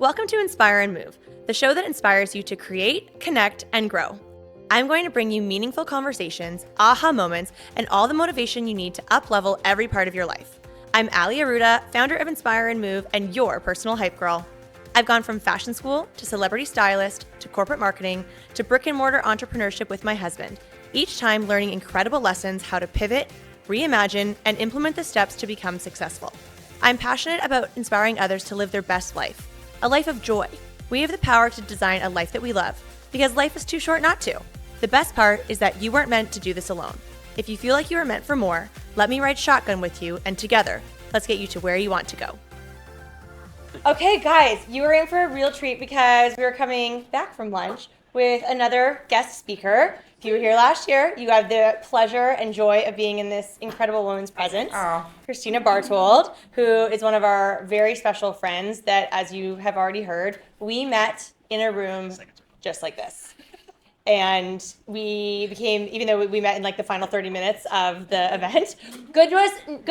Welcome to Inspire and Move, the show that inspires you to create, connect, and grow. I'm going to bring you meaningful conversations, aha moments, and all the motivation you need to up-level every part of your life. I'm Ali Aruda, founder of Inspire and Move, and your personal hype girl. I've gone from fashion school to celebrity stylist to corporate marketing to brick-and-mortar entrepreneurship with my husband, each time learning incredible lessons how to pivot, reimagine, and implement the steps to become successful. I'm passionate about inspiring others to live their best life, a life of joy. We have the power to design a life that we love, because life is too short not to. The best part is that you weren't meant to do this alone. If you feel like you are meant for more, let me ride shotgun with you, and together, let's get you to where you want to go. Okay, guys, you are in for a real treat because we are coming back from lunch with another guest speaker. If you were here last year, you had the pleasure and joy of being in this incredible woman's presence. Kristina Bartold, who is one of our very special friends that, as you have already heard, we met in a room just like this. And we became, even though we met in like the final 30 minutes of the event, good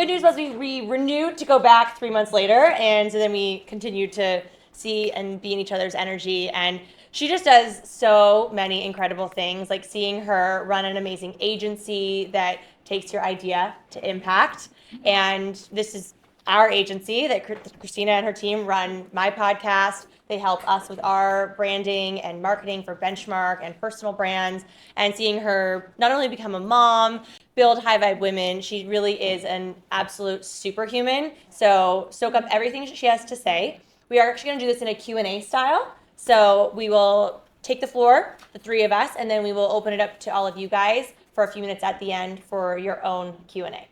news was we renewed to go back 3 months later. And so then we continued to see and be in each other's energy. And she just does so many incredible things, like seeing her run an amazing agency that takes your idea to impact. And this is our agency that Kristina and her team run my podcast. They help us with our branding and marketing for Benchmark and personal brands. And seeing her not only become a mom, build high vibe women, she really is an absolute superhuman. So soak up everything she has to say. We are actually going to do this in a Q&A style. So we will take the floor, the three of us, and then we will open it up to all of you guys for a few minutes at the end for your own Q&A.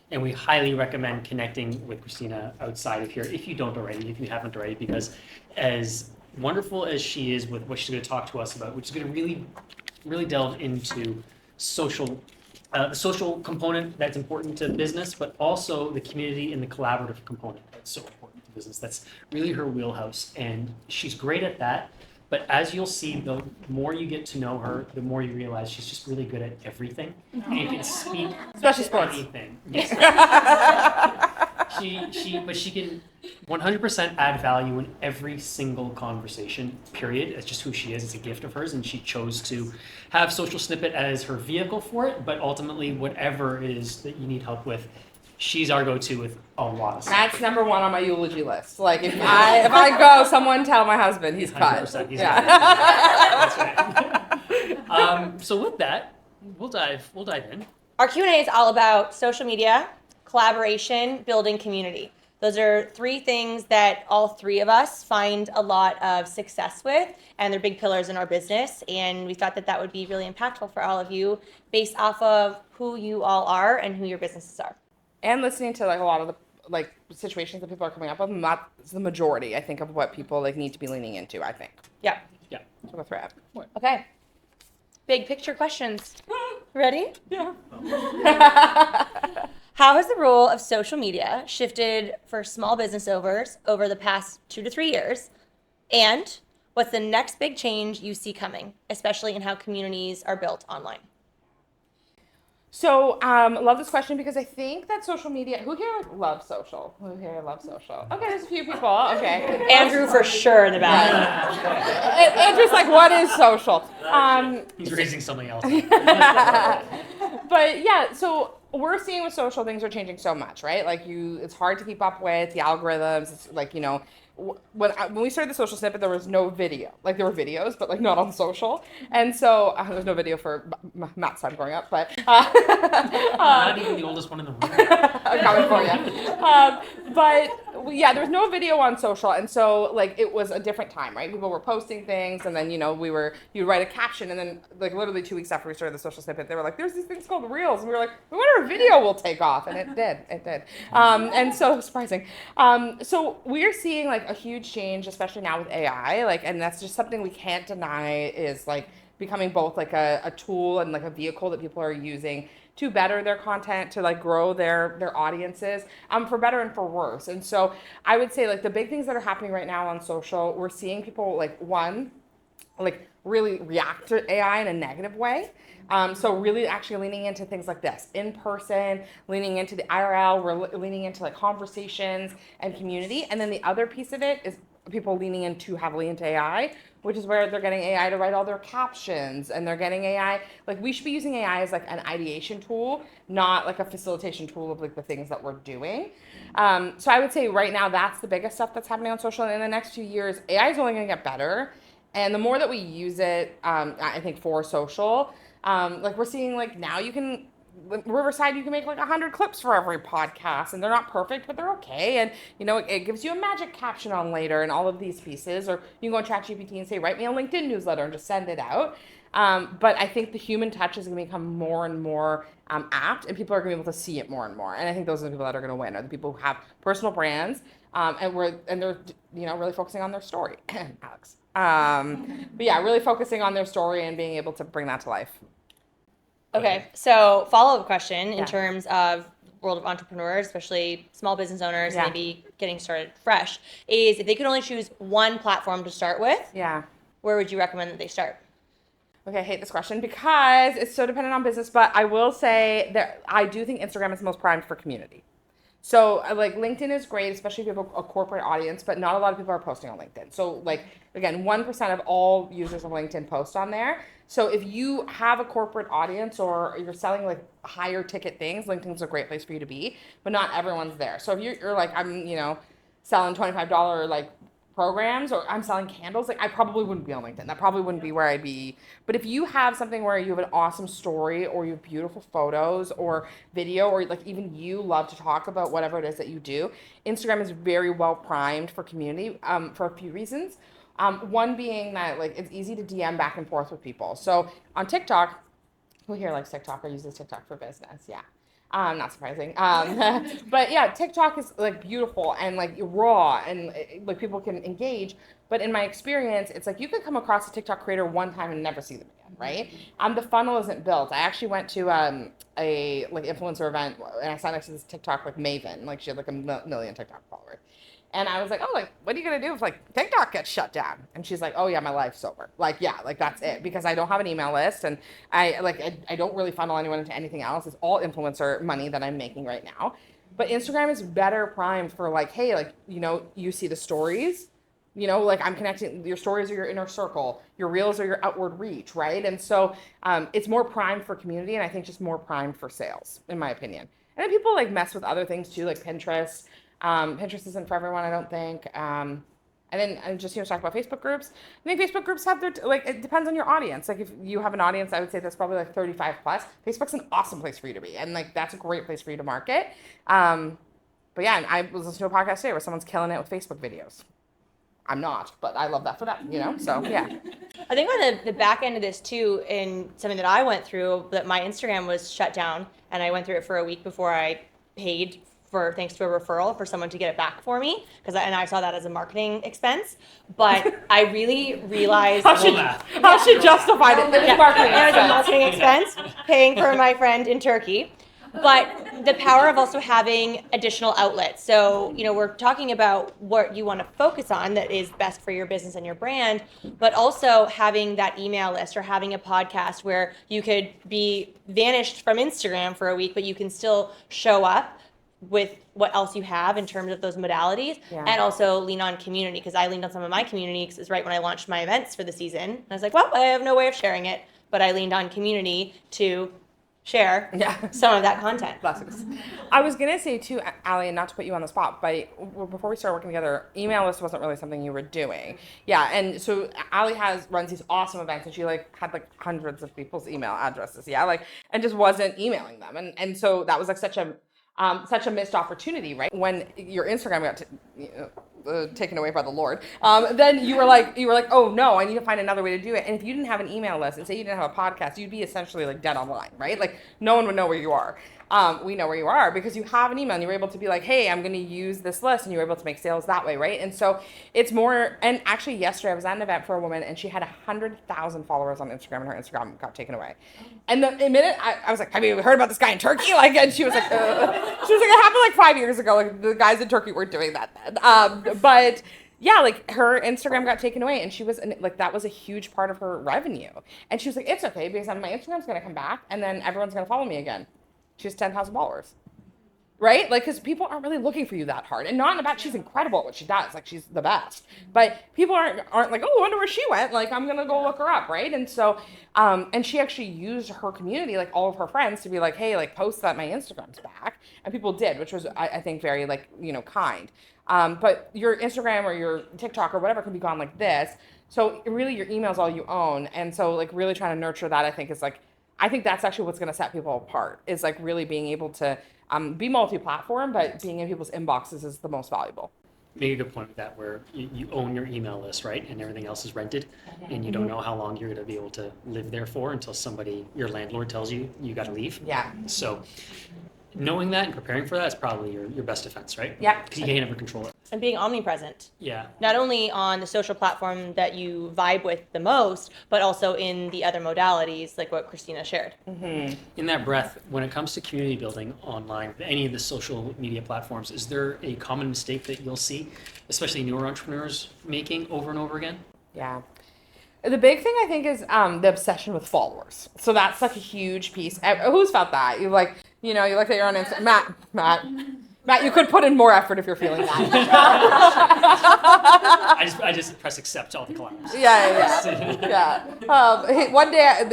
And we highly recommend connecting with Kristina outside of here if you don't already, if you haven't already, because as wonderful as she is with what she's going to talk to us about, which is going to really delve into the social component that's important to business, but also the community and the collaborative component that's so important to business. That's really her wheelhouse, and she's great at that. But as you'll see, the more you get to know her, the more you realize she's just really good at everything. And you can speak especially sports. Anything. Yes. She can 100% add value in every single conversation, period. It's just who she is. It's a gift of hers, and she chose to have Social Snippet as her vehicle for it. But ultimately, whatever it is that you need help with, she's our go-to with a lot of stuff. That's number one on my eulogy list. Like if I go, someone tell my husband he's cut. He's yeah. That's right. So with that, we'll dive in. Our Q&A is all about social media, collaboration, building community. Those are three things that all three of us find a lot of success with, and they're big pillars in our business. And we thought that would be really impactful for all of you based off of who you all are and who your businesses are. And listening to like a lot of the situations that people are coming up with, not the majority, I think, of what people need to be leaning into, I think. Yeah. So go through it. Okay. Big picture questions. Ready? Yeah. How has the role of social media shifted for small business owners over the past 2 to 3 years? And what's the next big change you see coming, especially in how communities are built online? So, love this question because I think that social media, who here loves social? Okay, there's a few people. Okay. Andrew for sure in the back. Andrew's like, what is social? He's raising something else. But yeah, so we're seeing with social, things are changing so much, right? Like it's hard to keep up with the algorithms. It's like, when we started the Social Snippet, there was no video. Like there were videos, but like not on social. And so there's no video for Matt's time growing up, but not even the oldest one in the room. Coming for you. But yeah, there was no video on social, and so like it was a different time, right? People were posting things, and then you'd write a caption, and then like literally 2 weeks after we started the Social Snippet, they were like, "There's these things called Reels," and we were like, "We wonder if video will take off," and it did. And so surprising. So we're seeing like a huge change, especially now with AI, and that's just something we can't deny is like becoming both like a tool and like a vehicle that people are using to better their content, to like grow their audiences, for better and for worse. And so I would say like the big things that are happening right now on social, we're seeing people really react to AI in a negative way. So really actually leaning into things like this, in person, leaning into the IRL, we're leaning into like conversations and community. And then the other piece of it is people leaning in too heavily into AI, which is where they're getting AI to write all their captions, and they're getting AI, like we should be using AI as like an ideation tool, not like a facilitation tool of like the things that we're doing. So I would say right now that's the biggest stuff that's happening on social. And in the next few years, AI is only going to get better. And the more that we use it, I think for social, like we're seeing like now you can, Riverside, you can make like 100 clips for every podcast, and they're not perfect, but they're okay. And you know, it gives you a magic caption on later and all of these pieces. Or you can go on ChatGPT and say, write me a LinkedIn newsletter and just send it out. But I think the human touch is going to become more and more apt, and people are going to be able to see it more and more. And I think those are the people that are going to win, are the people who have personal brands, and they're really focusing on their story. Alex. But yeah, really focusing on their story and being able to bring that to life. Okay, so follow-up question in Yeah. terms of world of entrepreneurs, especially small business owners, Yeah. maybe getting started fresh, is if they could only choose one platform to start with, Yeah. where would you recommend that they start? Okay, I hate this question because it's so dependent on business, but I will say that I do think Instagram is the most primed for community. So like LinkedIn is great, especially if you have a corporate audience, but not a lot of people are posting on LinkedIn. So like, again, 1% of all users of LinkedIn post on there. So if you have a corporate audience or you're selling like higher ticket things, LinkedIn's a great place for you to be, but not everyone's there. So if you're like, I'm, selling $25 like programs, or I'm selling candles, like I probably wouldn't be on LinkedIn. That probably wouldn't be where I'd be. But if you have something where you have an awesome story, or you have beautiful photos or video, or like even you love to talk about whatever it is that you do, Instagram is very well primed for community for a few reasons. One being that like it's easy to DM back and forth with people. So on TikTok, who here likes TikTok or uses TikTok for business? Yeah. Not surprising. But yeah, TikTok is like beautiful and like raw, and like people can engage. But in my experience, it's like you could come across a TikTok creator one time and never see them again, right? The funnel isn't built. I actually went to a like influencer event, and I sat next to this TikTok like Maven, like she had like a million TikTok followers. And I was like, oh, like, what are you going to do if, like, TikTok gets shut down? And she's like, oh, yeah, my life's over. Like, yeah, like, that's it. Because I don't have an email list, and I don't really funnel anyone into anything else. It's all influencer money that I'm making right now. But Instagram is better primed for, like, hey, like, you see the stories. Like, I'm connecting, your stories are your inner circle. Your reels are your outward reach, right? And so it's more primed for community, and I think just more primed for sales, in my opinion. And then people, like, mess with other things, too, like Pinterest. Pinterest isn't for everyone, I don't think. And then just talk about Facebook groups. I think Facebook groups have their it depends on your audience. Like if you have an audience, I would say that's probably like 35 plus. Facebook's an awesome place for you to be, and like that's a great place for you to market. But yeah, and I was listening to a podcast today where someone's killing it with Facebook videos. I'm not, but I love that for them, So yeah. I think on the back end of this too, in something that I went through, that my Instagram was shut down, and I went through it for a week before I paid thanks to a referral for someone to get it back for me, and I saw that as a marketing expense. But I really realized how she justified it. It was marketing expense. It was a marketing expense, paying for my friend in Turkey. But the power of also having additional outlets. So, we're talking about what you want to focus on that is best for your business and your brand, but also having that email list or having a podcast where you could be vanished from Instagram for a week, but you can still show up with what else you have in terms of those modalities, and also lean on community, because I leaned on some of my community because it's right when I launched my events for the season. And I was like, well, I have no way of sharing it, but I leaned on community to share some of that content. Blessings. I was going to say too, Allie, and not to put you on the spot, but before we started working together, email list wasn't really something you were doing. Yeah, and so Allie runs these awesome events, and she had hundreds of people's email addresses, and just wasn't emailing them. And so that was such a missed opportunity, right? When your Instagram got taken away by the Lord, then you were like, oh no, I need to find another way to do it. And if you didn't have an email list, and say you didn't have a podcast, you'd be essentially dead online, right? Like no one would know where you are. We know where you are because you have an email and you were able to be like, hey, I'm going to use this list, and you were able to make sales that way, right? And so it's more, and actually yesterday I was at an event for a woman, and she had 100,000 followers on Instagram, and her Instagram got taken away. And the minute I was like, have you heard about this guy in Turkey? And she was like, it happened 5 years ago. Like the guys in Turkey weren't doing that then. But yeah, her Instagram got taken away, and she was that was a huge part of her revenue. And she was like, it's okay because my Instagram's going to come back, and then everyone's going to follow me again. She has 10,000 followers. right? Like, because people aren't really looking for you that hard, and not in a bad. She's incredible at what she does. Like, she's the best. But people aren't like, oh, I wonder where she went. Like, I'm gonna go look her up, right? And so, and she actually used her community, like all of her friends, to be like, hey, like post that my Instagram's back, and people did, which was I think very like kind. But your Instagram or your TikTok or whatever can be gone like this. So really, your email's all you own, and so like really trying to nurture that, I think is like. I think that's actually what's going to set people apart is like really being able to be multi-platform, but being in people's inboxes is the most valuable. Make a good point with that, where you own your email list, right? And everything else is rented, and you don't know how long you're going to be able to live there for until your landlord tells you got to leave. Yeah. So knowing that and preparing for that is probably your best defense, right? Yeah. Because you can't ever control it. And being omnipresent. Yeah. Not only on the social platform that you vibe with the most, but also in the other modalities, like what Kristina shared. Mm-hmm. In that breath, when it comes to community building online, any of the social media platforms, is there a common mistake that you'll see, especially newer entrepreneurs making over and over again? Yeah. The big thing I think is the obsession with followers. So that's like a huge piece. Who's felt that? You like, you look at your own Instagram. Matt, you could put in more effort if you're feeling that. I just press accept all the collabs. Yeah. One day,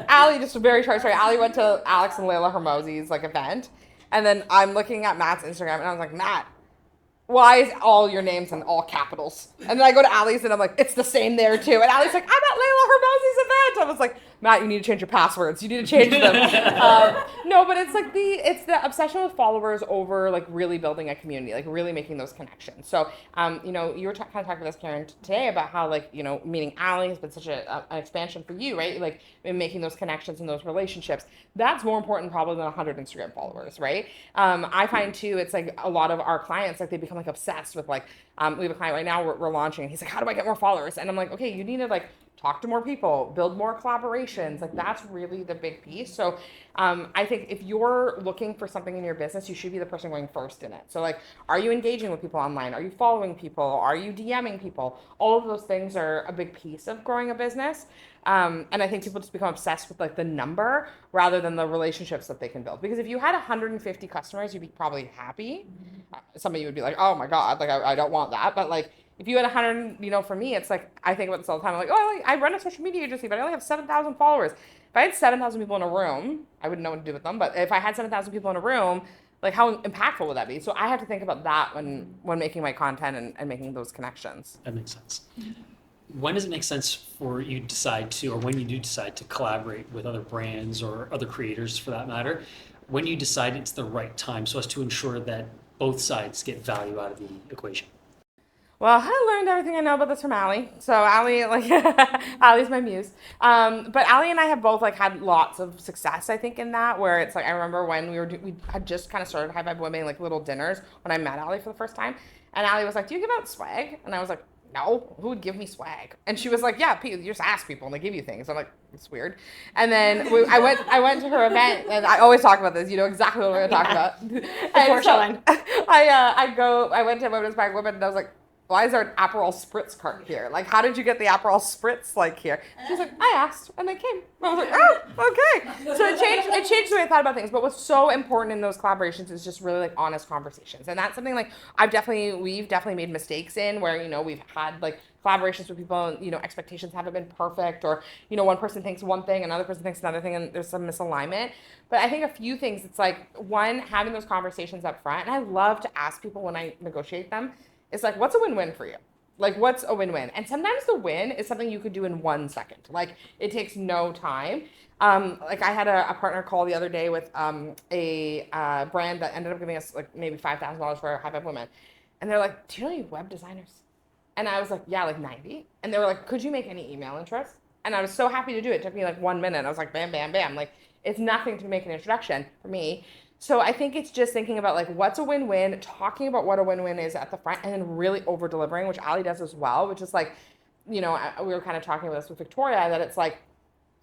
Allie, just a very short story. Allie went to Alex and Layla Hermosi's like event, and then I'm looking at Matt's Instagram, and I was like, Matt, why is all your names in all capitals? And then I go to Allie's, and I'm like, it's the same there too. And Allie's like, I'm at Layla Hermosi's event. I was like, Matt, you need to change your passwords. You need to change them. No, but it's like it's the obsession with followers over like really building a community, like really making those connections. So, you were kind of talking with us, Karen, today about how like, meeting Allie has been such an expansion for you, right? Like in making those connections and those relationships. That's more important probably than 100 Instagram followers, right? I find too, it's like a lot of our clients, like they become like obsessed with like, we have a client right now we're launching, and he's like, how do I get more followers? And I'm like, okay, you need to like talk to more people, build more collaborations. Like that's really the big piece. So I think if you're looking for something in your business, you should be the person going first in it. So like, are you engaging with people online? Are you following people? Are you DMing people? All of those things are a big piece of growing a business. And I think people just become obsessed with like the number rather than the relationships that they can build. Because if you had 150 customers, you'd be probably happy. Some of you would be like, oh my God, like I don't want that. But like, if you had 100, for me, it's like, I think about this all the time. I'm like, oh, I run a social media agency, but I only have 7,000 followers. If I had 7,000 people in a room, I wouldn't know what to do with them. But if I had 7,000 people in a room, like how impactful would that be? So I have to think about that when making my content and making those connections. That makes sense. When does it make sense for you to decide to, or when you do decide to collaborate with other brands or other creators for that matter, when you decide it's the right time so as to ensure that both sides get value out of the equation? Well, I learned everything I know about this from Allie. So Allie, like, Allie's my muse. But Allie and I have both like had lots of success, I think, in that. Where it's like I remember when we had just kind of started High Vibe Women, like little dinners when I met Allie for the first time, and Allie was like, "Do you give out swag?" And I was like, "No, who would give me swag?" And she was like, "Yeah, you just ask people and they give you things." I'm like, "It's weird." And then I went to her event, and I always talk about this. You know exactly what we're gonna talk about. And so I went to Women's Bag Women, and I was like, why is there an Aperol Spritz cart here? Like, how did you get the Aperol Spritz, like, here? She's like, I asked, and they came. I was like, oh, okay. So it changed the way I thought about things. But what's so important in those collaborations is just really, like, honest conversations. And that's something, like, we've definitely made mistakes in where, we've had, like, collaborations with people and, expectations haven't been perfect, or, one person thinks one thing, another person thinks another thing, and there's some misalignment. But I think a few things, it's like, one, having those conversations up front. And I love to ask people when I negotiate them, it's like, what's a win-win for you? Like, what's a win-win? And sometimes the win is something you could do in 1 second. Like, it takes no time. Like, I had a partner call the other day with a brand that ended up giving us, like, maybe $5,000 for High Five Women. And they're like, do you know any web designers? And I was like, yeah, like 90. And they were like, could you make any email intros? And I was so happy to do it. It took me, like, 1 minute. I was like, bam, bam, bam. Like, it's nothing to make an introduction for me. So I think it's just thinking about like what's a win-win, talking about what a win-win is at the front, and then really over-delivering, which Allie does as well, which is like, we were kind of talking about this with Victoria, that it's like,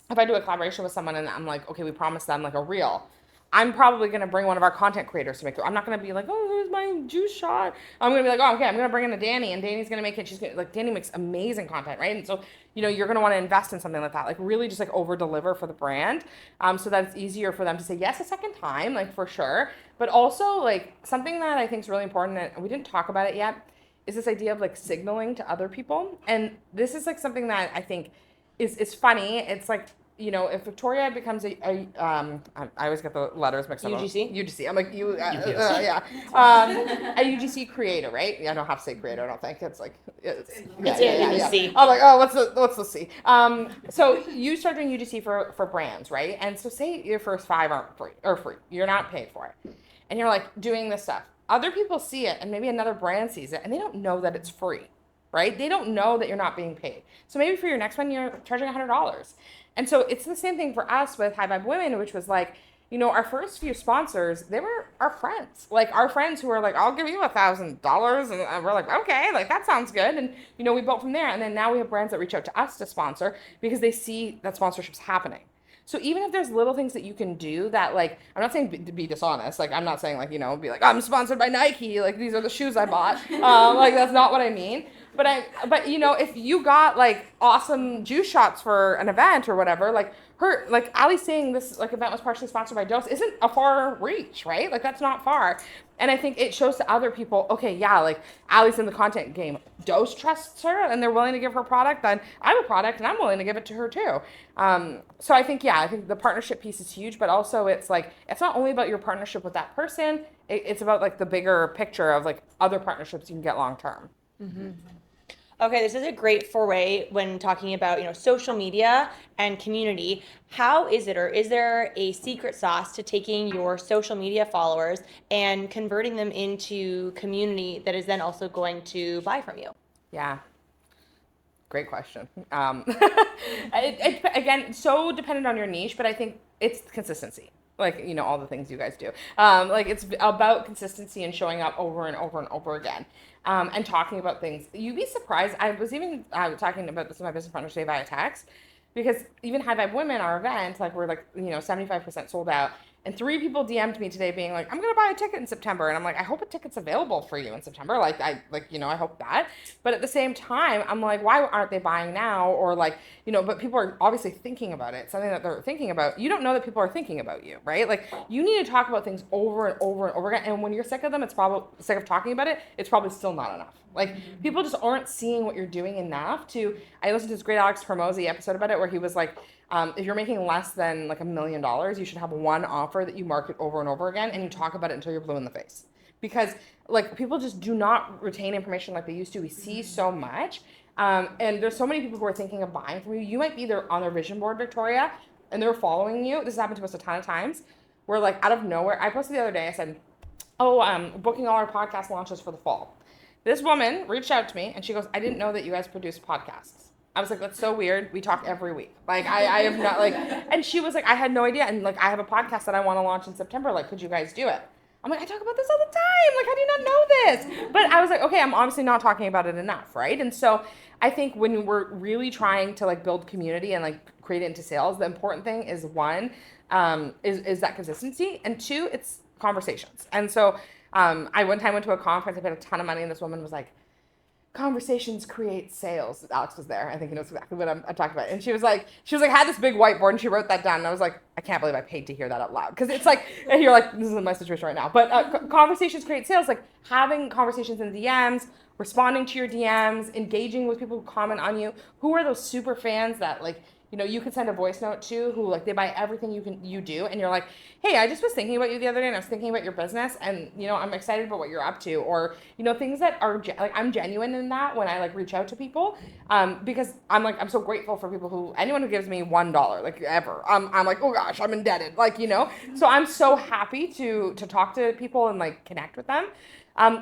if I do a collaboration with someone and I'm like, okay, we promised them like a reel, I'm probably going to bring one of our content creators to make it. I'm not going to be like, oh, here's my juice shot. I'm going to be like, oh, okay, I'm going to bring in a Danny, and Danny's going to make it. She's gonna, like, Danny makes amazing content, right? And so, you're going to want to invest in something like that, like really just like over deliver for the brand, so that it's easier for them to say yes a second time, like for sure. But also, like, something that I think is really important, and we didn't talk about it yet, is this idea of like signaling to other people. And this is like something that I think is funny. It's like, if Victoria becomes I always get the letters mixed up. UGC. I'm like, yeah. A UGC creator, right? Yeah, I don't have to say creator. I don't think it's like it's UGC. I'm like, oh, what's the C? So you start doing UGC for brands, right? And so say your first 5 aren't free. You're not paid for it, and you're like doing this stuff. Other people see it, and maybe another brand sees it, and they don't know that it's free, right? They don't know that you're not being paid. So maybe for your next one, you're charging $100. And so it's the same thing for us with High Vibe Women, which was like, our first few sponsors, they were our friends. Like our friends who were like, I'll give you $1,000. And we're like, okay, like that sounds good. And, we built from there. And then now we have brands that reach out to us to sponsor because they see that sponsorship's happening. So even if there's little things that you can do that, like, I'm not saying to be dishonest. Like, I'm not saying like, be like, I'm sponsored by Nike. Like, these are the shoes I bought. Like, that's not what I mean. But if you got like awesome juice shots for an event or whatever, like Ali saying this like event was partially sponsored by Dose isn't a far reach, right? Like that's not far. And I think it shows to other people, okay, yeah, like Ali's in the content game. Dose trusts her and they're willing to give her product. Then I have a product and I'm willing to give it to her too. So I think the partnership piece is huge, but also it's like, it's not only about your partnership with that person. It's about like the bigger picture of like other partnerships you can get long term. Mm-hmm. Okay, this is a great foray when talking about, social media and community. How is it, or is there a secret sauce to taking your social media followers and converting them into community that is then also going to buy from you? Yeah. Great question. Again, so dependent on your niche, but I think it's consistency. Like, all the things you guys do. Like, it's about consistency and showing up over and over and over again. And talking about things. You'd be surprised. I was even talking about this with my business partner today via text, because even High Vibe Women, our event, like we're like 75% sold out, and 3 people DM'd me today being like, I'm gonna buy a ticket in September, and I'm like, I hope a ticket's available for you in September. I hope that. But at the same time, I'm like, why aren't they buying now? Or like, but people are obviously thinking about it. Something that they're thinking about. You don't know that people are thinking about you, right? Like you need to talk about things over and over and over again. And when you're sick of them, it's probably sick of talking about it. It's probably still not enough. Like people just aren't seeing what you're doing enough to. I listened to this great Alex Hormozi episode about it where he was like, if you're making less than like $1 million, you should have one offer that you market over and over again, and you talk about it until you're blue in the face. Because like people just do not retain information like they used to. We see so much, and there's so many people who are thinking of buying from you. You might be on their vision board, Victoria, and they're following you. This has happened to us a ton of times. Where like out of nowhere, I posted the other day. I said, booking all our podcast launches for the fall. This woman reached out to me and she goes, I didn't know that you guys produce podcasts. I was like, that's so weird. We talk every week. Like, I have not, like, and she was like, I had no idea. And like, I have a podcast that I want to launch in September. Like, could you guys do it? I'm like, I talk about this all the time. Like, how do you not know this? But I was like, okay, I'm obviously not talking about it enough, right? And so I think when we're really trying to like build community and like create it into sales, the important thing is one, is that consistency. And 2, it's conversations. And so I one time went to a conference, I paid a ton of money, and this woman was like, conversations create sales. Alex was there. I think he knows exactly what I'm talking about. And she was like, had this big whiteboard and she wrote that down. And I was like, I can't believe I paid to hear that out loud. Cause it's like, and you're like, this is my situation right now. But conversations create sales, like having conversations in DMs, responding to your DMs, engaging with people who comment on you. Who are those super fans that like, you could send a voice note to who like they buy everything you do, and you're like, hey, I just was thinking about you the other day, and I was thinking about your business, and I'm excited about what you're up to, or things that are like I'm genuine in that when I like reach out to people, because I'm so grateful for people anyone who gives me $1 like ever, I'm like, oh gosh, I'm indebted, like so I'm so happy to talk to people and like connect with them.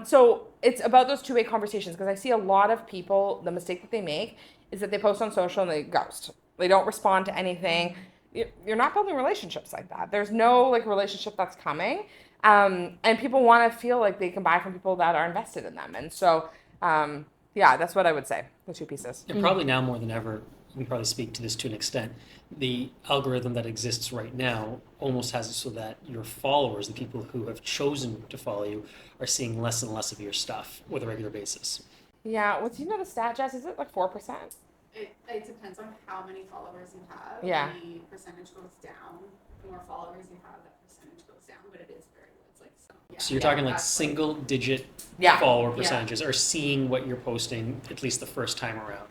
So it's about those two-way conversations, because I see a lot of people, the mistake that they make is that they post on social and they ghost. They don't respond to anything. You're not building relationships like that. There's no like relationship that's coming. And people want to feel like they can buy from people that are invested in them. And so, that's what I would say, the 2 pieces. And probably now more than ever, you can probably speak to this to an extent. The algorithm that exists right now almost has it so that your followers, the people who have chosen to follow you, are seeing less and less of your stuff with a regular basis. Yeah. What's the stat, Jess? Is it like 4%? It depends on how many followers you have. Yeah. The percentage goes down. The more followers you have, that percentage goes down, but it is very low. It's like so. Yeah. So you're talking like single digit Yeah. follower percentages are seeing what you're posting at least the first time around.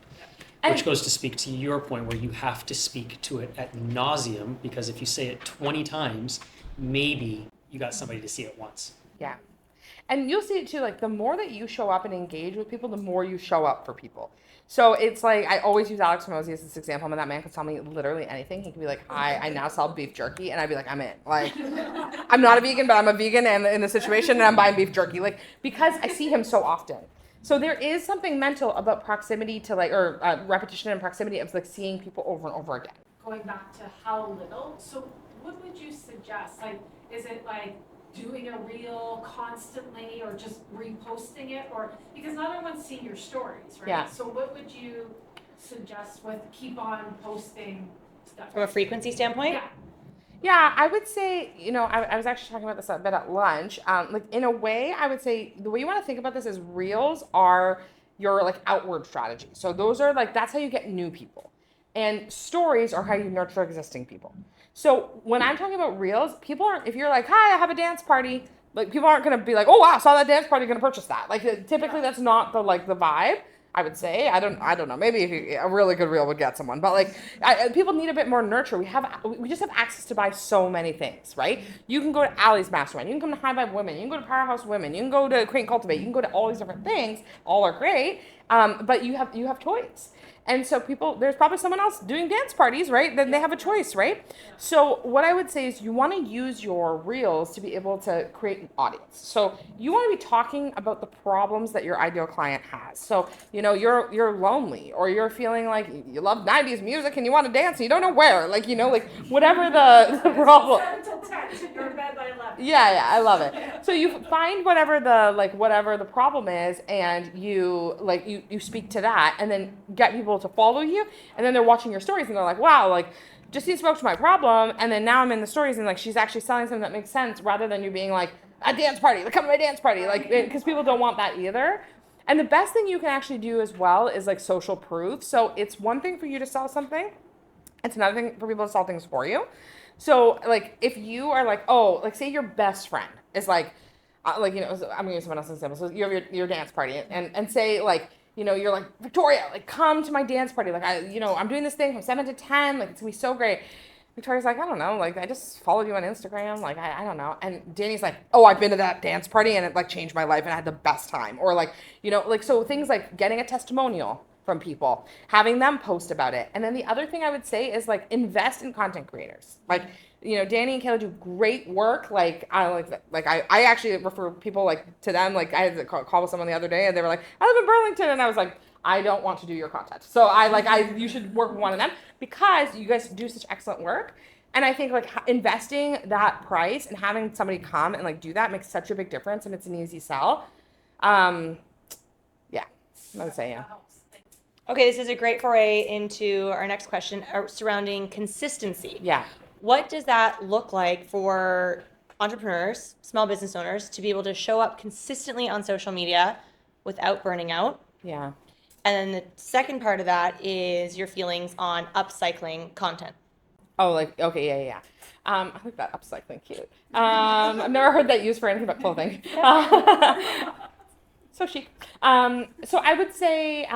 And- Which goes to speak to your point where you have to speak to it ad nauseum, because if you say it 20 times, maybe you got somebody to see it once. Yeah. And you'll see it too, like the more that you show up and engage with people, the more you show up for people. So it's like, I always use Alex Hormozi as this example. I mean, that man could tell me literally anything. He could be like, hi, I now sell beef jerky. And I'd be like, I'm in. Like, I'm not a vegan, but I'm a vegan and in the situation and I'm buying beef jerky. Like, because I see him so often. So there is something mental about proximity to like, or repetition and proximity of like seeing people over and over again. Going back to how little, so what would you suggest? Like, is it like doing a reel constantly or just reposting it? Or, because not everyone's seeing your stories, right? Yeah. So what would you suggest with keep on posting stuff? From a frequency standpoint? Yeah. Yeah, I would say, I was actually talking about this a bit at lunch. Like in a way, I would say the way you want to think about this is reels are your like outward strategy. So those are like, that's how you get new people. And stories are how you nurture existing people. So when I'm talking about reels, people aren't, if you're like, hi, I have a dance party, like people aren't going to be like, oh wow, saw that dance party, going to purchase that. Like typically that's not the vibe. I would say, I don't know. Maybe if a really good reel would get someone, but like people need a bit more nurture. We just have access to buy so many things, right? You can go to Allie's Mastermind. You can come to High Vibe Women. You can go to Powerhouse Women. You can go to Create and Cultivate. You can go to all these different things. All are great, but you have choice. And so there's probably someone else doing dance parties, right? Then they have a choice, right? So what I would say is you want to use your reels to be able to create an audience. So you want to be talking about the problems that your ideal client has. So, you're lonely, or you're feeling like you love 90s music and you want to dance and you don't know where, like whatever the problem. 7 till 10, so you're in bed by 11. Yeah, I love it. So you find whatever the problem is, and you speak to that, and then get people to follow you, and then they're watching your stories and they're like, wow, like Justine spoke to my problem, and then now I'm in the stories and like she's actually selling something that makes sense, rather than you being like, a dance party, like come to my dance party, like, because people don't want that either. And the best thing you can actually do as well is like social proof. So it's one thing for you to sell something, it's another thing for people to sell things for you. So like if you are like, oh, like say your best friend is like I'm gonna use someone else's example. So you have your dance party, and say like, you're like, Victoria, like come to my dance party. Like I'm doing this thing from 7 to 10. Like it's gonna be so great. Victoria's like, I don't know. Like I just followed you on Instagram. Like I don't know. And Danny's like, oh, I've been to that dance party and it like changed my life and I had the best time. Or like, so things like getting a testimonial from people, having them post about it. And then the other thing I would say is like invest in content creators. Like, Danny and Kayla do great work. Like I actually refer people like to them. Like I had a call with someone the other day and they were like, I live in Burlington, and I was like, I don't want to do your content. So you should work with one of them, because you guys do such excellent work. And I think like investing that price and having somebody come and like do that makes such a big difference, and it's an easy sell. Yeah, I would say yeah. Okay, this is a great foray into our next question surrounding consistency. Yeah. What does that look like for entrepreneurs, small business owners, to be able to show up consistently on social media without burning out? Yeah. And then the second part of that is your feelings on upcycling content. Oh, like, okay, yeah. I like that upcycling, cute. I've never heard that used for anything but clothing. So chic. So I would say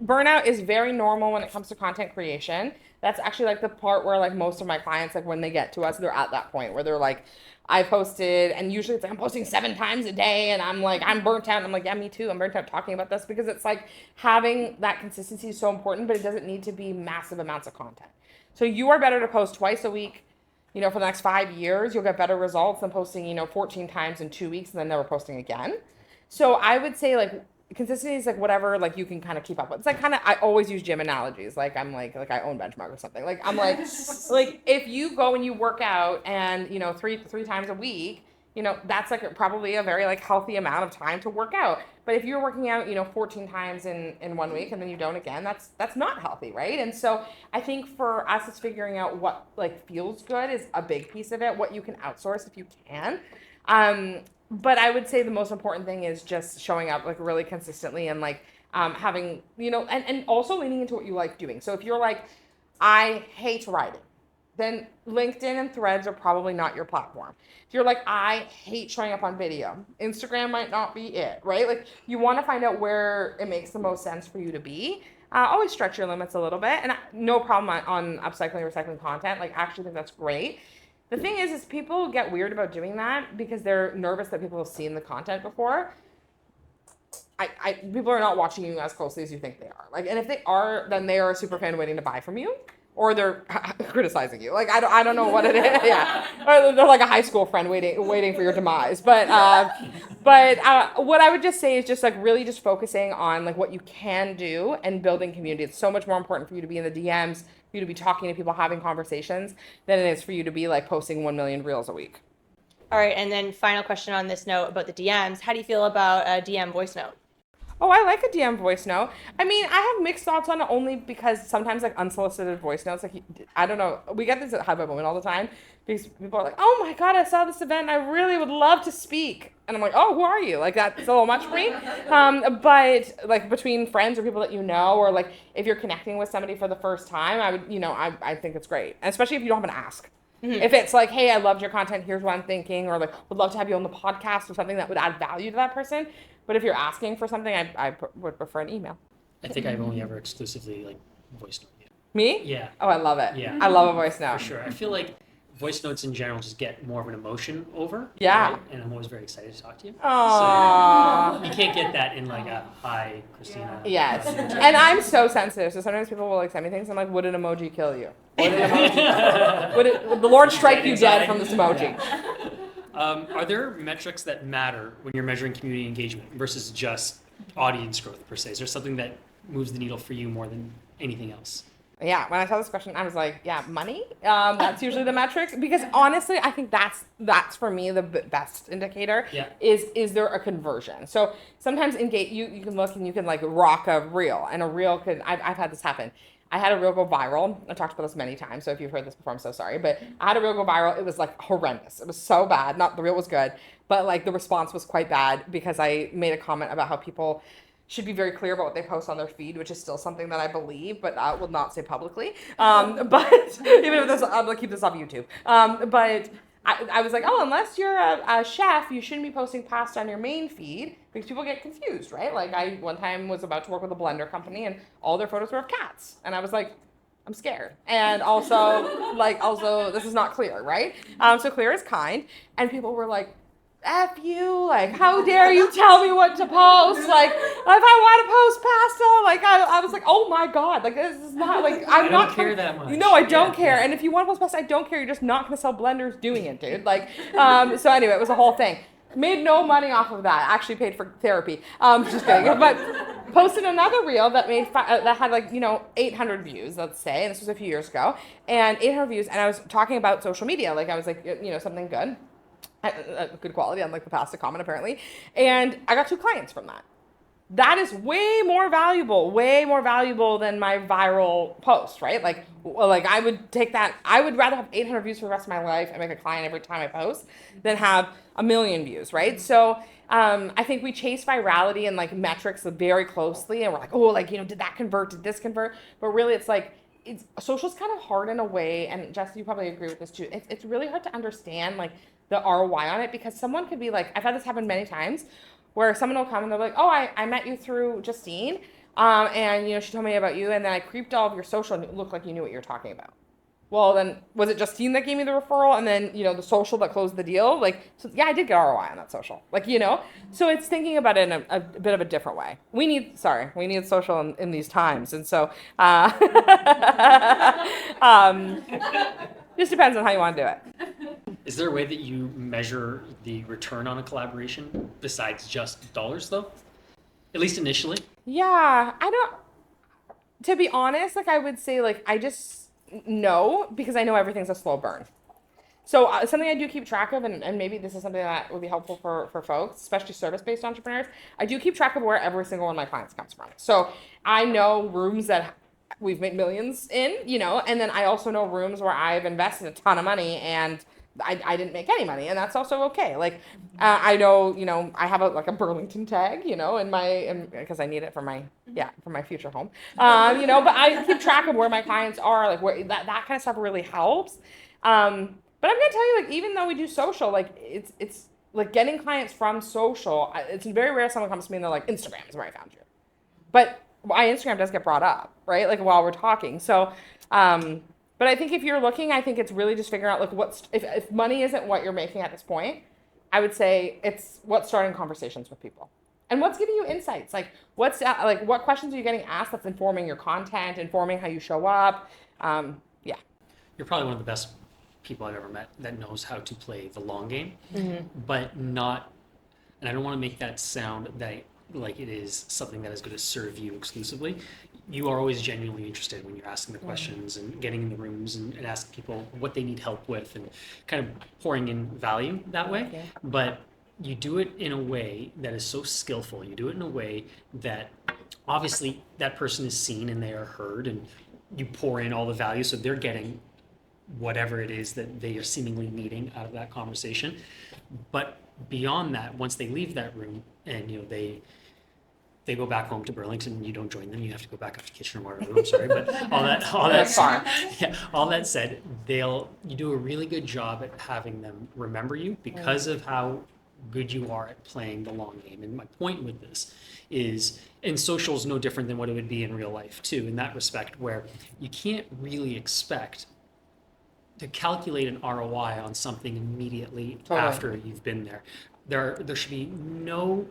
burnout is very normal when it comes to content creation. That's actually like the part where like most of my clients, like when they get to us, they're at that point where they're like, I posted, and usually it's like I'm posting 7 times a day and I'm like, I'm burnt out. And I'm like, yeah, me too. I'm burnt out talking about this, because it's like having that consistency is so important, but it doesn't need to be massive amounts of content. So you are better to post twice a week, for the next 5 years. You'll get better results than posting, 14 times in 2 weeks and then never posting again. So I would say like consistency is like whatever, like you can kind of keep up with. It's like kind of, I always use gym analogies. Like I'm like I own Benchmark or something. Like I'm like, like if you go and you work out and, 3 times a week, that's like probably a very like healthy amount of time to work out. But if you're working out, 14 times in 1 week and then you don't again, that's not healthy, right? And so I think for us, it's figuring out what like feels good is a big piece of it, what you can outsource if you can. But I would say the most important thing is just showing up like really consistently and like having, and also leaning into what you like doing. So if you're like, I hate writing, then LinkedIn and Threads are probably not your platform. If you're like, I hate showing up on video, Instagram might not be it, right? Like you want to find out where it makes the most sense for you to be. Always stretch your limits a little bit, and no problem on upcycling, recycling content. Like I actually think that's great. The thing is people get weird about doing that because they're nervous that people have seen the content before. People are not watching you as closely as you think they are. Like, and if they are, then they are a super fan waiting to buy from you, or they're criticizing you. Like, I don't know what it is. Yeah, or they're like a high school friend waiting for your demise. But what I would just say is just like really just focusing on like what you can do and building community. It's so much more important for you to be in the DMs, for you to be talking to people, having conversations, than it is for you to be like posting 1 million reels a week. All right, and then final question on this note about the DMs. How do you feel about a DM voice note? Oh, I like a DM voice note. I mean, I have mixed thoughts on it only because sometimes like unsolicited voice notes, like I don't know, we get this at High Vibe Women all the time because people are like, oh my God, I saw this event. I really would love to speak. And I'm like, oh, who are you? Like that's a little much for me. But like between friends or people that you know, or like if you're connecting with somebody for the first time, I would, I think it's great. And especially if you don't have an ask. Mm-hmm. If it's like, hey, I loved your content, here's what I'm thinking, or like would love to have you on the podcast or something that would add value to that person. But if you're asking for something, I would prefer an email. I think I've only ever exclusively like voice note you. Me? Yeah. Oh, I love it. Yeah. I love a voice note. For sure. I feel like voice notes in general just get more of an emotion over. Yeah. Right? And I'm always very excited to talk to you. Aww. So you can't get that in like a hi, Kristina. Yes. And I'm so sensitive. So sometimes people will like send me things. I'm like, would an emoji kill you? Would the Lord strike you dead from this emoji? Are there metrics that matter when you're measuring community engagement versus just audience growth per se? Is there something that moves the needle for you more than anything else? Yeah, when I saw this question, I was like, yeah, money. That's usually the metric because honestly, I think that's for me the best indicator. Yeah. Is there a conversion? So sometimes you can look and you can like rock a reel, and a reel could I've had this happen. I had a reel go viral. I talked about this many times, so if you've heard this before, I'm so sorry. But I had a reel go viral. It was like horrendous. It was so bad. Not the reel was good, but like the response was quite bad because I made a comment about how people should be very clear about what they post on their feed, which is still something that I believe, but I will not say publicly. But even if this, I'm gonna keep this off YouTube. But I was like, oh, unless you're a chef, you shouldn't be posting pasta on your main feed because people get confused, right? Like I one time was about to work with a blender company and all their photos were of cats. And I was like, I'm scared. And also this is not clear, right? So clear is kind. And people were like, F you, like, how dare you tell me what to post? Like, if I want to post pasta, like, I was like, oh my God, like, this is not, like, I'm not. I don't care that much. No, I don't care. Yeah. And if you want to post pasta, I don't care. You're just not going to sell blenders doing it, dude. Like, so anyway, it was a whole thing. Made no money off of that. Actually paid for therapy. Just kidding. But posted another reel that that had like 800 views, let's say, and this was a few years ago, and 800 views, and I was talking about social media, like I was like something good. Good quality, unlike the pasta comment apparently, and I got 2 clients from that. That is way more valuable than my viral post, right? Like I would take that. I would rather have 800 views for the rest of my life and make a client every time I post than have 1 million views, right? So I think we chase virality and like metrics very closely, and we're like, oh, like did that convert? Did this convert? But really, it's like social's kind of hard in a way, and Jess, you probably agree with this too. It's really hard to understand like the ROI on it because someone could be like, I've had this happen many times where someone will come and they're like, oh, I met you through Justine, and she told me about you, and then I creeped all of your social and it looked like you knew what you were talking about. Well, then was it Justine that gave me the referral and then the social that closed the deal? Like, so yeah, I did get ROI on that social, like so it's thinking about it in a bit of a different way. We need social in these times, and so just depends on how you want to do it. Is there a way that you measure the return on a collaboration besides just dollars, though? At least initially? Yeah, to be honest, like I would say, like I just know because I know everything's a slow burn. So something I do keep track of, and maybe this is something that would be helpful for folks, especially service-based entrepreneurs, I do keep track of where every single one of my clients comes from. So I know rooms that we've made millions in, and then I also know rooms where I've invested a ton of money and I didn't make any money, and that's also okay. Like, I know, I have a Burlington tag, because I need it for my future home, but I keep track of where my clients are, like where that kind of stuff really helps. But I'm gonna tell you, like, even though we do social, like it's like getting clients from social. It's very rare someone comes to me and they're like, Instagram is where I found you, but my Instagram does get brought up, right? Like while we're talking, so. But I think if you're looking, I think it's really just figuring out like if money isn't what you're making at this point, I would say it's what's starting conversations with people and what's giving you insights. Like what questions are you getting asked that's informing your content, informing how you show up. Yeah. You're probably one of the best people I've ever met that knows how to play the long game, but not, and I don't want to make that sound that like it is something that is going to serve you exclusively. You are always genuinely interested when you're asking the questions and getting in the rooms and asking people what they need help with and kind of pouring in value that way. Yeah. But you do it in a way that is so skillful. You do it in a way that obviously that person is seen and they are heard, and you pour in all the value so they're getting whatever it is that they are seemingly needing out of that conversation. But beyond that, once they leave that room and they go back home to Burlington, you don't join them, you have to go back up to Kitchener Waterloo, I'm sorry, but all that said, you do a really good job at having them remember you because of how good you are at playing the long game. And my point with this is, and social is no different than what it would be in real life too, in that respect, where you can't really expect to calculate an ROI on something immediately after you've been there. There should be no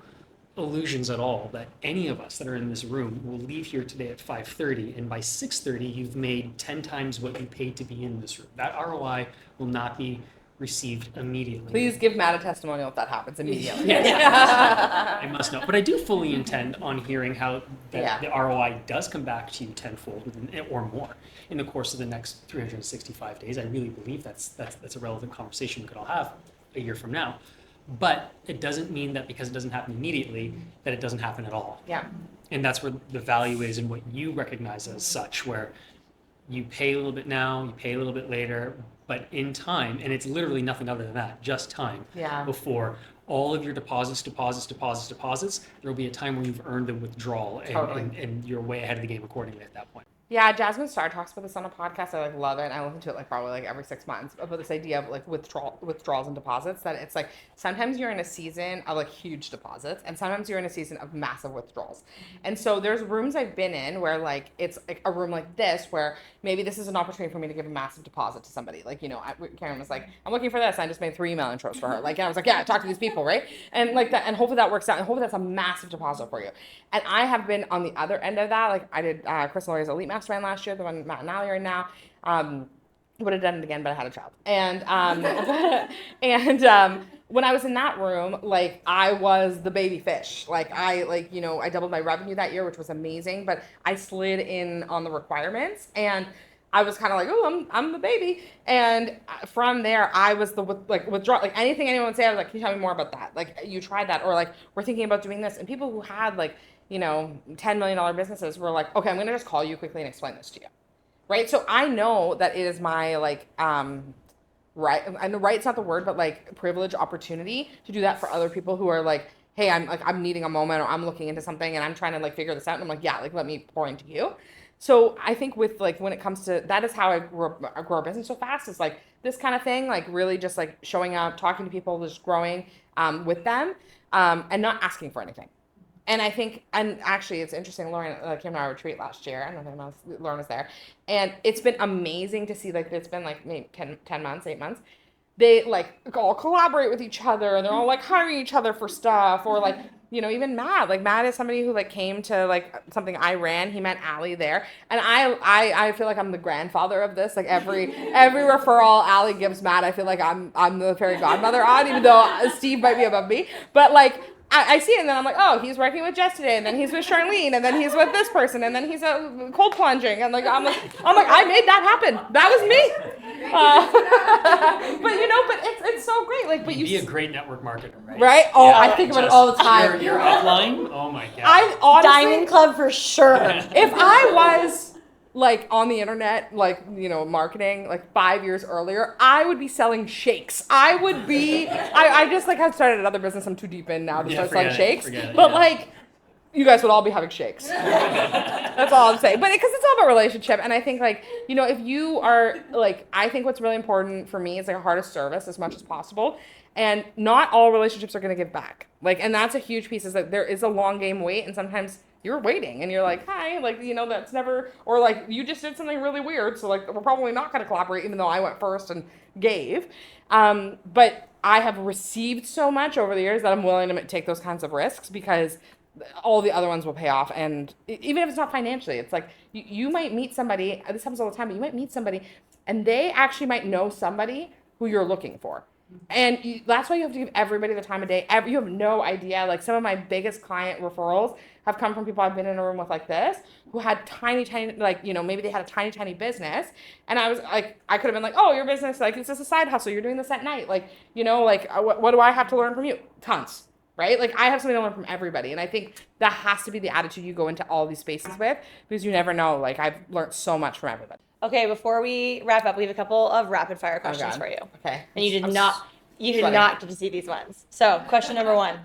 illusions at all that any of us that are in this room will leave here today at 5:30, and by 6:30 you've made 10 times what you paid to be in this room. That ROI will not be received immediately. Please give Matt a testimonial if that happens immediately. Yes. I must know. But I do fully intend on hearing how the ROI does come back to you tenfold or more in the course of the next 365 days. I really believe that's a relevant conversation we could all have a year from now. But it doesn't mean that because it doesn't happen immediately that it doesn't happen at all. Yeah. And that's where the value is in what you recognize as such, where you pay a little bit now, you pay a little bit later, but in time, and it's literally nothing other than that, just time, before all of your deposits, there will be a time where you've earned the withdrawal, and you're way ahead of the game accordingly at that point. Yeah, Jasmine Starr talks about this on a podcast. I love it. And I listen to it probably every 6 months about this idea of withdrawals and deposits. That it's like sometimes you're in a season of huge deposits, and sometimes you're in a season of massive withdrawals. And so there's rooms I've been in where it's a room like this where maybe this is an opportunity for me to give a massive deposit to somebody. Karen was like, I'm looking for this. I just made 3 email intros for her. And I was like, yeah, talk to these people, right? And that, and hopefully that works out. And hopefully that's a massive deposit for you. And I have been on the other end of that. I did Chris and Laurie's Elite Mastermind last year, the one Matt and Ali are in now. Would have done it again, but I had a child. And when I was in that room, I was the baby fish. I doubled my revenue that year, which was amazing, but I slid in on the requirements, and I was kind of oh, I'm the baby. And from there, I was the withdraw. Anything anyone would say, I was can you tell me more about that? You tried that, or we're thinking about doing this. And people who had $10 million businesses were okay, I'm gonna just call you quickly and explain this to you, right? So I know that it is my right. I know right's not the word, but privilege, opportunity to do that for other people who are hey, I'm needing a moment, or I'm looking into something and I'm trying to figure this out. And I'm let me pour into you. So I think with when it comes to that, is how I grow our business so fast. Is this kind of thing, really just showing up, talking to people, just growing with them, and not asking for anything. And I think, and actually it's interesting, Lauren came to our retreat last year. I don't know if Lauren was there. And it's been amazing to see, it's been maybe 10 months, 8 months. They all collaborate with each other, and they're all hiring each other for stuff, or even Matt. Matt is somebody who came to something I ran. He met Ali there, and I feel I'm the grandfather of this. Every referral Ali gives Matt, I feel I'm the fairy godmother on, even though Steve might be above me. But I see it, and then I'm like, oh, he's working with Jess today, and then he's with Charlene, and then he's with this person, and then he's cold plunging, and like I'm like I made that happen. That was me. But it's so great. Like, but You'd be you a great network marketer, right? right? Oh, Yeah, I think about it all the time. Your upline. Oh my god. I honestly, Diamond Club for sure. if I was like on the internet, like, marketing like 5 years earlier, I would be selling shakes. I would be, I just like have started another business I'm too deep in now to start selling shakes. But like, you guys would all be having shakes. That's all I'm saying. But because it's all about relationship. And I think like, if you are like, I think what's really important for me is like a heart of service as much as possible. And not all relationships are going to give back. Like, and that's a huge piece, is that there is a long game wait, and sometimes you're waiting and you're like, hi, like, that's never, or like, you just did something really weird, so like, we're probably not going to collaborate, even though I went first and gave. But I have received so much over the years that I'm willing to take those kinds of risks, because all the other ones will pay off. And even if it's not financially, it's like, you might meet somebody, this happens all the time, but you might meet somebody and they actually might know somebody who you're looking for. And that's why you have to give everybody the time of day. You have no idea. Like, some of my biggest client referrals have come from people I've been in a room with like this, who had tiny, like, maybe they had a tiny business. And I was like, I could have been like, oh, your business, like, it's just a side hustle. You're doing this at night. Like, like, what do I have to learn from you? Tons, right? Like, I have something to learn from everybody. And I think that has to be the attitude you go into all these spaces with, because you never know. Like, I've learned so much from everybody. Okay, before we wrap up, we have a couple of rapid fire questions for you. Okay. And you did not get to see these ones. So, question number 1.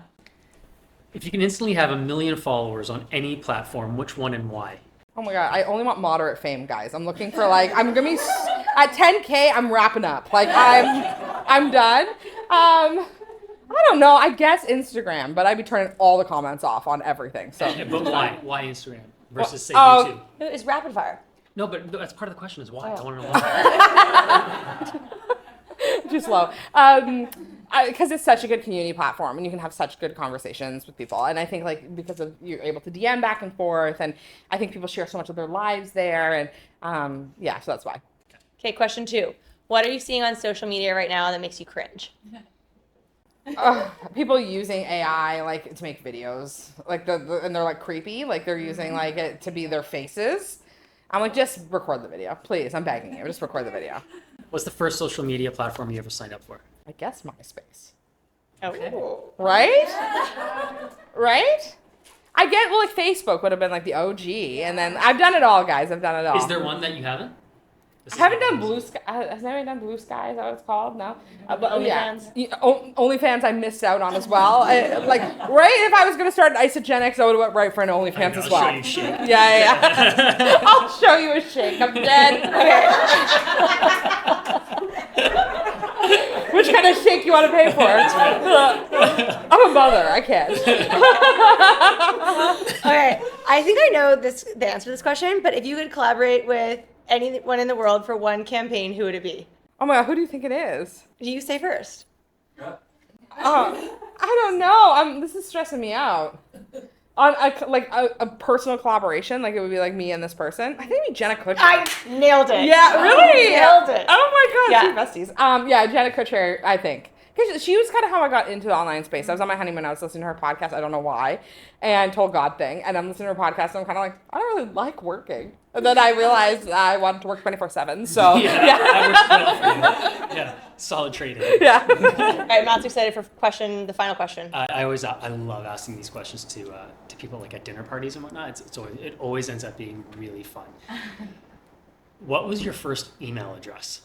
If you can instantly have 1 million followers on any platform, which one and why? Oh my God, I only want moderate fame, guys. I'm looking for like, I'm gonna be, at 10K, I'm wrapping up. Like, I'm done. I don't know, I guess Instagram, but I'd be turning all the comments off on everything, so. But why? Why Instagram versus say YouTube? It's rapid fire. No, but that's part of the question is why. I want to know why. Too slow. Because it's such a good community platform, and you can have such good conversations with people. And I think like, because of, you're able to DM back and forth, and I think people share so much of their lives there, and so that's why. Okay, question 2. What are you seeing on social media right now that makes you cringe? People using AI like to make videos, like and they're like creepy, like they're using like it to be their faces. I'm like, just record the video, please. I'm begging you, just record the video. What's the first social media platform you ever signed up for? I guess MySpace. Okay. Right? Right? I get, well, like Facebook would have been like the OG, and then I've done it all, guys. I've done it all. Is there one that you haven't? I haven't done Blue Sky. Has anybody done Blue Sky? Is that what it's called? No. But OnlyFans? Yeah. OnlyFans I missed out on as well. If I was going to start an Isogenics, I would have went right for an OnlyFans as well. I'll show you shake. Yeah. I'll show you a shake. I'm dead. Okay. Which kind of shake you want to pay for? I'm a mother. I can't. Okay, I think I know the answer to this question, but if you could collaborate with anyone in the world for one campaign, who would it be? Oh my God, who do you think it is? Do you say first? I don't know. This is stressing me out. On a personal collaboration, like it would be like me and this person. I think it'd be Jenna Kutcher. I nailed it. Yeah, really? Nailed it. Oh my God, Yeah. two besties. Jenna Kutcher, I think. Because she was kind of how I got into the online space. I was on my honeymoon, I was listening to her podcast, I don't know why, and Told God Thing, and I'm listening to her podcast, and I'm kind of like, I don't really like working. And then I realized I wanted to work 24/7, so. That works well for you. Yeah, solid trading. Yeah. All right, Matt's excited for the final question. I love asking these questions to people like at dinner parties and whatnot. It always ends up being really fun. What was your first email address?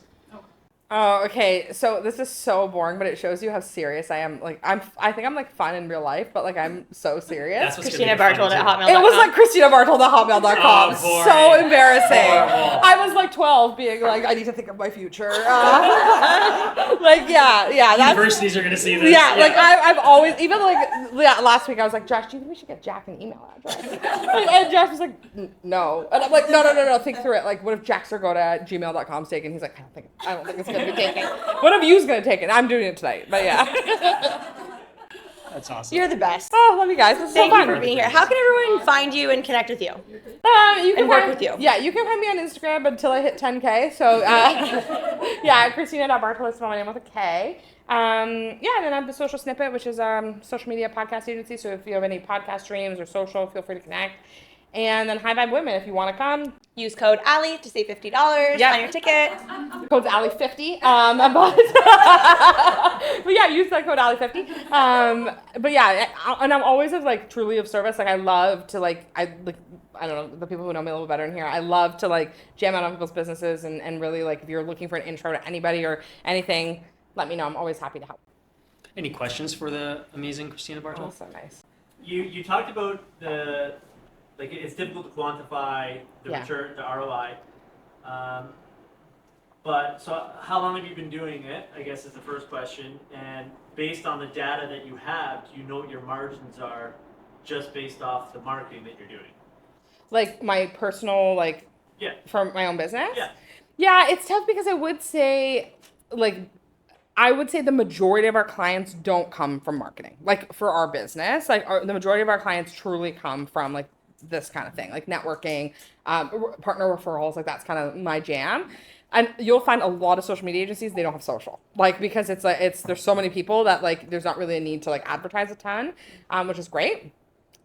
Oh, okay. So this is so boring, but it shows you how serious I am. Like I think I'm like fun in real life, but like I'm so serious. That's what's Kristina Bartold at hotmail.com. It was like Kristina Bartold at hotmail.com. Oh, so embarrassing. Horrible. I was like 12 being like, I need to think of my future. Universities are going to see this. Yeah, like I've always, even like last week I was like, Josh, do you think we should get Jack an email address? And Josh was like, no. And I'm like, no, think through it. Like, what if Jackster go to gmail.com's taken? He's like, I don't think it's going to be taken. What if you's going to take it? I'm doing it tonight, but yeah. That's awesome. You're the best. Oh, love you guys. This is Thank so you fun. for being here. How can everyone find you and connect with you? You can And work with you. Yeah, you can find me on Instagram until I hit 10K. So, Kristina.Bartold is my name with a K. Yeah, and then I have the Social Snippet, which is social media podcast agency. So if you have any podcast streams or social, feel free to connect. And then High Vibe Women, if you want to come. Use code Ali to save $50 Yep. on your ticket. Code's Ali50. But yeah, use that code Ali50. But yeah, and I'm always like truly of service. Like I love to I don't know, the people who know me a little better in here, I love to jam out on people's businesses and really if you're looking for an intro to anybody or anything, let me know. I'm always happy to help. Any questions for the amazing Kristina Bartold? Oh, so nice. You talked about it's difficult to quantify the return, the ROI. But so how long have you been doing it, I guess is the first question. And based on the data that you have, do you know what your margins are just based off the marketing that you're doing? Like my personal, for my own business? Yeah. Yeah, it's tough because I would say the majority of our clients don't come from marketing. For our business, the majority of our clients truly come from this kind of thing, networking, partner referrals, that's kind of my jam. And you'll find a lot of social media agencies, they don't have social, because there's so many people that there's not really a need to advertise a ton, which is great.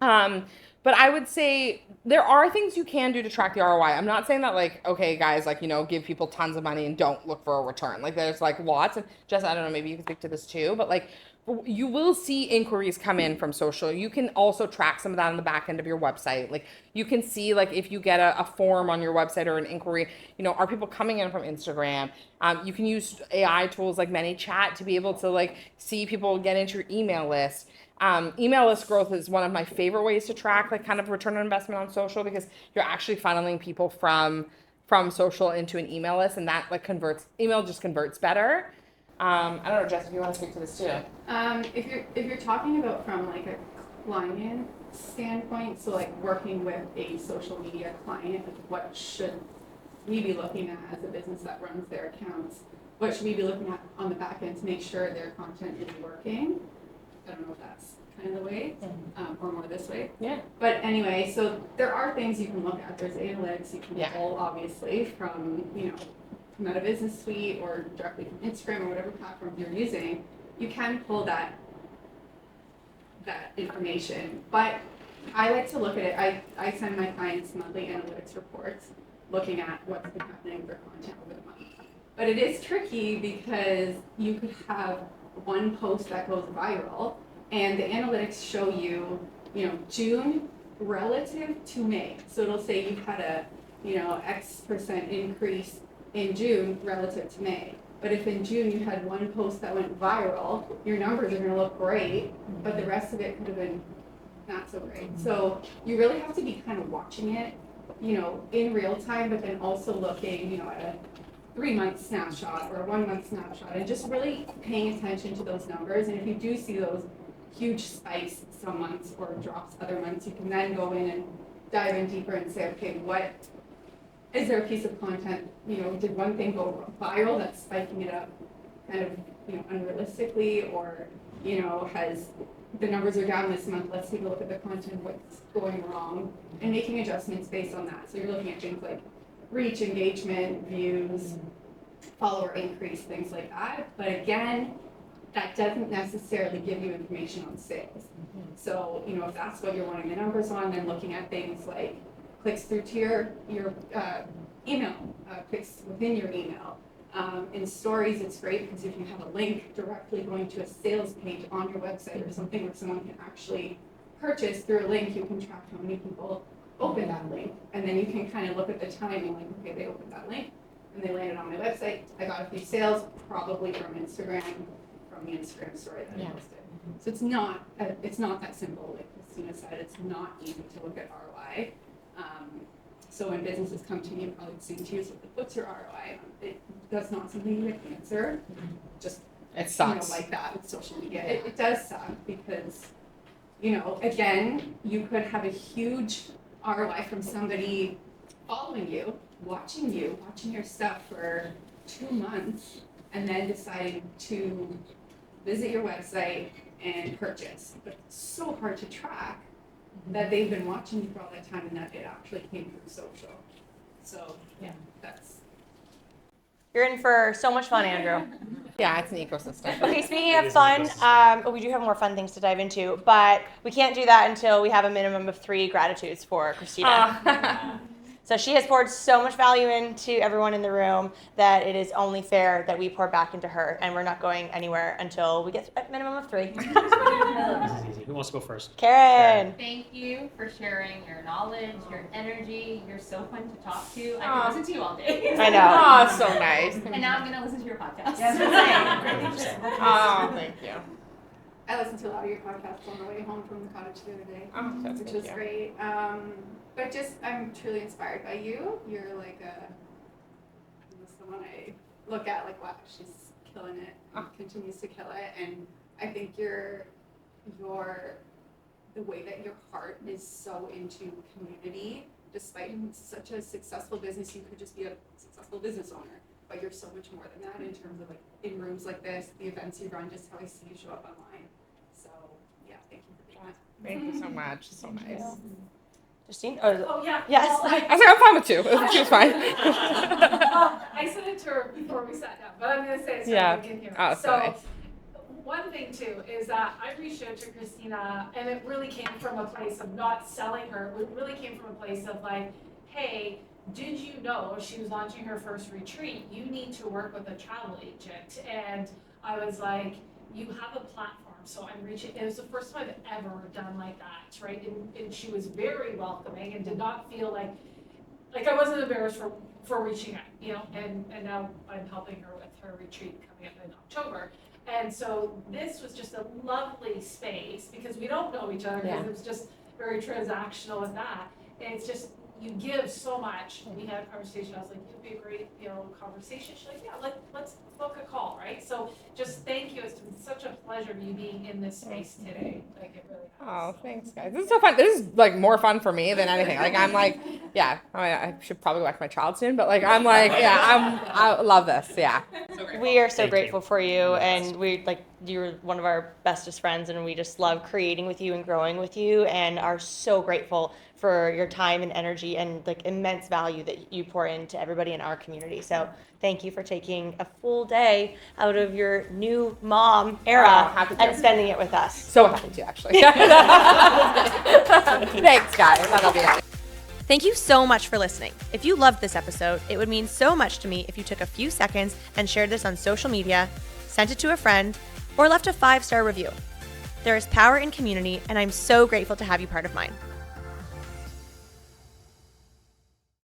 But I would say there are things you can do to track the ROI. I'm not saying that okay guys, give people tons of money and don't look for a return. There's lots, and Jess, I don't know, maybe you can speak to this too, but you will see inquiries come in from social. You can also track some of that on the back end of your website. You can see if you get a form on your website or an inquiry, are people coming in from Instagram? You can use AI tools like ManyChat to be able to see people get into your email list. Email list growth is one of my favorite ways to track kind of return on investment on social, because you're actually funneling people from social into an email list, and that email just converts better. I don't know, Jess, if you want to speak to this too. If you're talking about from a client standpoint, so working with a social media client, what should we be looking at as a business that runs their accounts? What should we be looking at on the back end to make sure their content is working? I don't know if that's kind of the way, or more this way. Yeah. But anyway, so there are things you can look at. There's analytics you can pull, obviously, from Meta Business Suite or directly from Instagram or whatever platform you're using. You can pull that information. But I like to look at it. I send my clients monthly analytics reports looking at what's been happening with their content over the month. But it is tricky because you could have one post that goes viral and the analytics show you, June relative to May. So it'll say you've had a, X% increase in June relative to May. But if in June you had one post that went viral, your numbers are going to look great, but the rest of it could have been not so great. So you really have to be kind of watching it, in real time, but then also looking, at a 3-month snapshot or a 1-month snapshot, and just really paying attention to those numbers. And if you do see those huge spikes some months or drops other months, you can then go in and dive in deeper and say, okay, what is there a piece of content, did one thing go viral that's spiking it up kind of, unrealistically, or, has the numbers are down this month, let's take a look at the content, what's going wrong, and making adjustments based on that. So you're looking at things like reach, engagement, views, follower increase, things like that. But again, that doesn't necessarily give you information on sales. So, if that's what you're wanting the numbers on, then looking at things like clicks through to your email, clicks within your email. In stories, it's great because if you have a link directly going to a sales page on your website or something where someone can actually purchase through a link, you can track how many people open that link. And then you can kind of look at the timing, okay, they opened that link and they landed on my website. I got a few sales, probably from Instagram, from the Instagram story that I posted. So it's not that simple. Like Kristina said, it's not easy to look at ROI. So when businesses come to me, and probably saying to you, so what's your ROI? That's not something you can answer. Just it sucks. Like that with social media. It does suck because, again, you could have a huge ROI from somebody following you, watching your stuff for 2 months, and then deciding to visit your website and purchase. But it's so hard to track that they've been watching you for all that time and that it actually came through social. So yeah, that's. You're in for so much fun, Andrew. Yeah, it's an ecosystem. Okay, speaking It of is an fun, we do have more fun things to dive into, but we can't do that until we have a minimum of 3 gratitudes for Kristina. So she has poured so much value into everyone in the room that it is only fair that we pour back into her, and we're not going anywhere until we get a minimum of 3. This is easy. Who wants to go first? Karen. Thank you for sharing your knowledge, your energy. You're so fun to talk to. I could listen to you all day. I know. Oh, so nice. And now I'm going to listen to your podcast. Oh, thank you. I listened to a lot of your podcasts on the way home from the cottage the other day, Oh, that's which thank was you. great. But just, I'm truly inspired by you. You're like someone I look at like, wow, she's killing it, and continues to kill it. And I think the way that your heart is so into community, despite such a successful business, you could just be a successful business owner, but you're so much more than that in terms of like in rooms like this, the events you run, just how I see you show up online. So yeah, thank you for being that. Thank you so much. So nice. Justine? Oh, yeah. Yes. Well, I was like, I'm fine with 2. She was fine. I said it to her before we sat down, but I'm going to say it so Yeah. you can hear it. Oh, So, nice. one thing too is that I reached out to Kristina, and it really came from a place of not selling her. It really came from a place of like, hey, did you know she was launching her first retreat? You need to work with a travel agent. And I was like, you have a platform. So I'm reaching, it was the first time I've ever done like that, right? And she was very welcoming and did not feel like I wasn't embarrassed for reaching out, you know, and now I'm helping her with her retreat coming up in October. And so this was just a lovely space because we don't know each other because it was just very transactional and that. And it's just, you give so much. And we had a conversation. I was like, it'd be a great, conversation. She's like, yeah, let's book a call, right? So just thank you. It's been such a pleasure you being in this space today. Like it really has. Oh, thanks, guys. This is so fun. This is like more fun for me than anything. Like I'm like, yeah. I should probably go back to my child soon, but like I'm like, yeah, I love this. Yeah. We are so Thank grateful you. for you, and you're one of our bestest friends, and we just love creating with you and growing with you, and are so grateful for your time and energy and like immense value that you pour into everybody in our community. So thank you for taking a full day out of your new mom era happy to. and spending it with us. So happy to actually. Thanks, guys. That'll be it. Thank you so much for listening. If you loved this episode, it would mean so much to me if you took a few seconds and shared this on social media, sent it to a friend, or left a 5-star review. There is power in community, and I'm so grateful to have you part of mine.